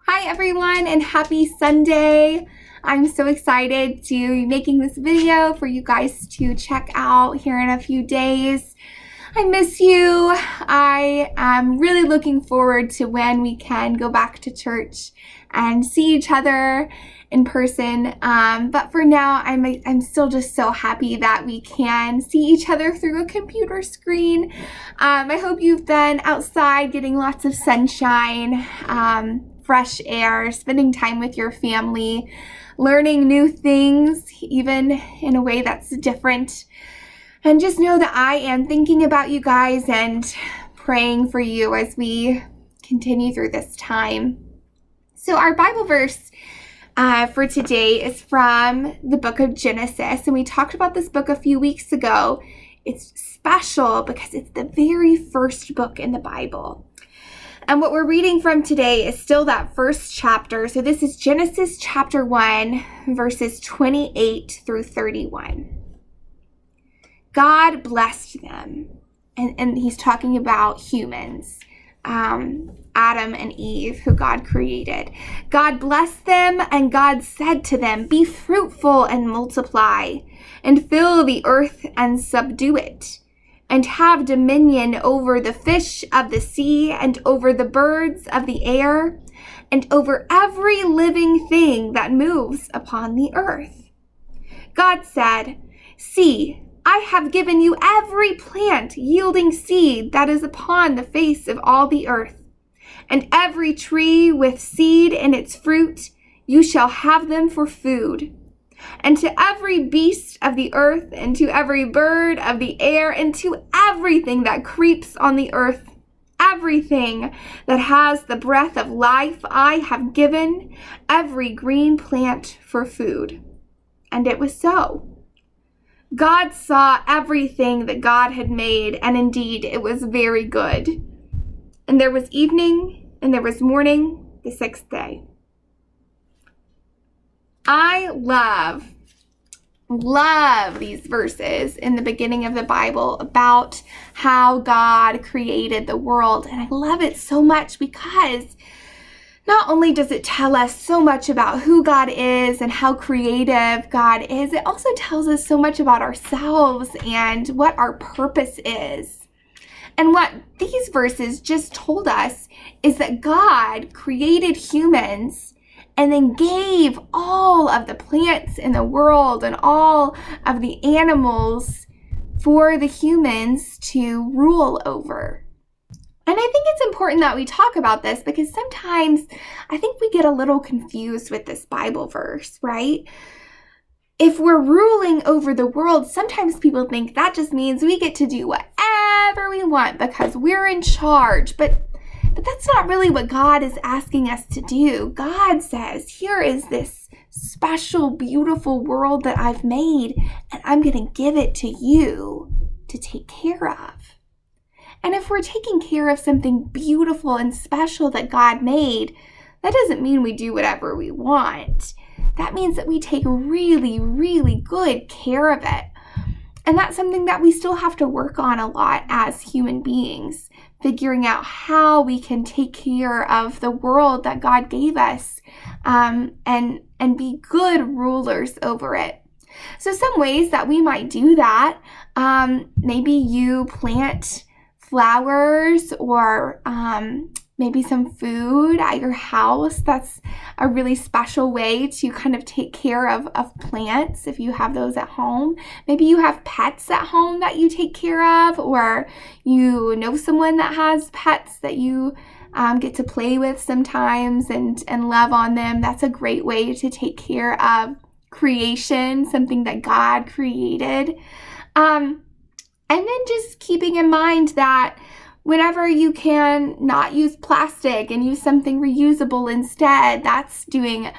Hi everyone and happy Sunday. I'm so excited to be making this video for you guys to check out here in a few days. I miss you. I am really looking forward to when we can go back to church and see each other in person. But for now, I'm still just so happy that we can see each other through a computer screen. I hope you've been outside getting lots of sunshine, fresh air, spending time with your family, learning new things, even in a way that's different. And just know that I am thinking about you guys and praying for you as we continue through this time. So our Bible verse for today is from the book of Genesis. And we talked about this book a few weeks ago. It's special because it's the very first book in the Bible. And what we're reading from today is still that first chapter. So this is Genesis chapter 1, verses 28 through 31. God blessed them. And he's talking about humans, Adam and Eve, who God created. God blessed them, and God said to them, "Be fruitful and multiply, and fill the earth and subdue it, and have dominion over the fish of the sea, and over the birds of the air, and over every living thing that moves upon the earth." God said, "See, I have given you every plant yielding seed that is upon the face of all the earth, and every tree with seed in its fruit, you shall have them for food. And to every beast of the earth, and to every bird of the air, and to everything that creeps on the earth, everything that has the breath of life, I have given every green plant for food." And it was so. God saw everything that God had made, and indeed it was very good. And there was evening, and there was morning, the sixth day. I love these verses in the beginning of the Bible about how God created the world. And I love it so much because not only does it tell us so much about who God is and how creative God is, it also tells us so much about ourselves and what our purpose is. And what these verses just told us is that God created humans and then gave all of the plants in the world and all of the animals for the humans to rule over. And I think it's important that we talk about this because sometimes I think we get a little confused with this Bible verse, right? If we're ruling over the world, sometimes people think that just means we get to do whatever we want because we're in charge. But that's not really what God is asking us to do. God says, here is this special, beautiful world that I've made, and I'm going to give it to you to take care of. And if we're taking care of something beautiful and special that God made, that doesn't mean we do whatever we want. That means that we take really, really good care of it. And that's something that we still have to work on a lot as human beings, figuring out how we can take care of the world that God gave us, and be good rulers over it. So some ways that we might do that, maybe you plant flowers or maybe some food at your house. That's a really special way to kind of take care of plants if you have those at home. Maybe you have pets at home that you take care of, or you know someone that has pets that you get to play with sometimes and love on them. That's a great way to take care of creation, something that God created. And then just keeping in mind that whenever you can not use plastic and use something reusable instead, that's doing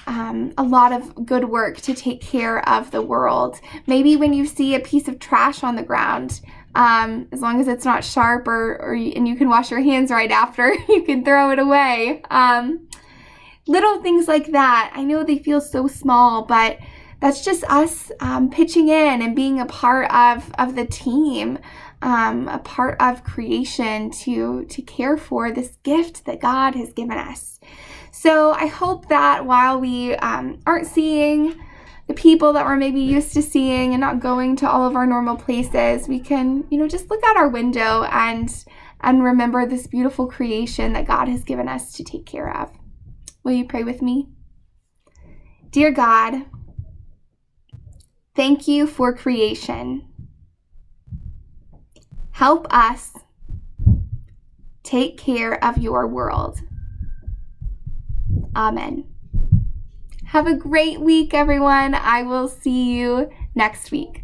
a lot of good work to take care of the world. Maybe when you see a piece of trash on the ground, as long as it's not sharp and you can wash your hands right after, you can throw it away. Little things like that. I know they feel so small, but that's just us pitching in and being a part of the team, a part of creation to care for this gift that God has given us. So I hope that while we aren't seeing the people that we're maybe used to seeing and not going to all of our normal places, we can, just look out our window and remember this beautiful creation that God has given us to take care of. Will you pray with me? Dear God, thank you for creation. Help us take care of your world. Amen. Have a great week, everyone. I will see you next week.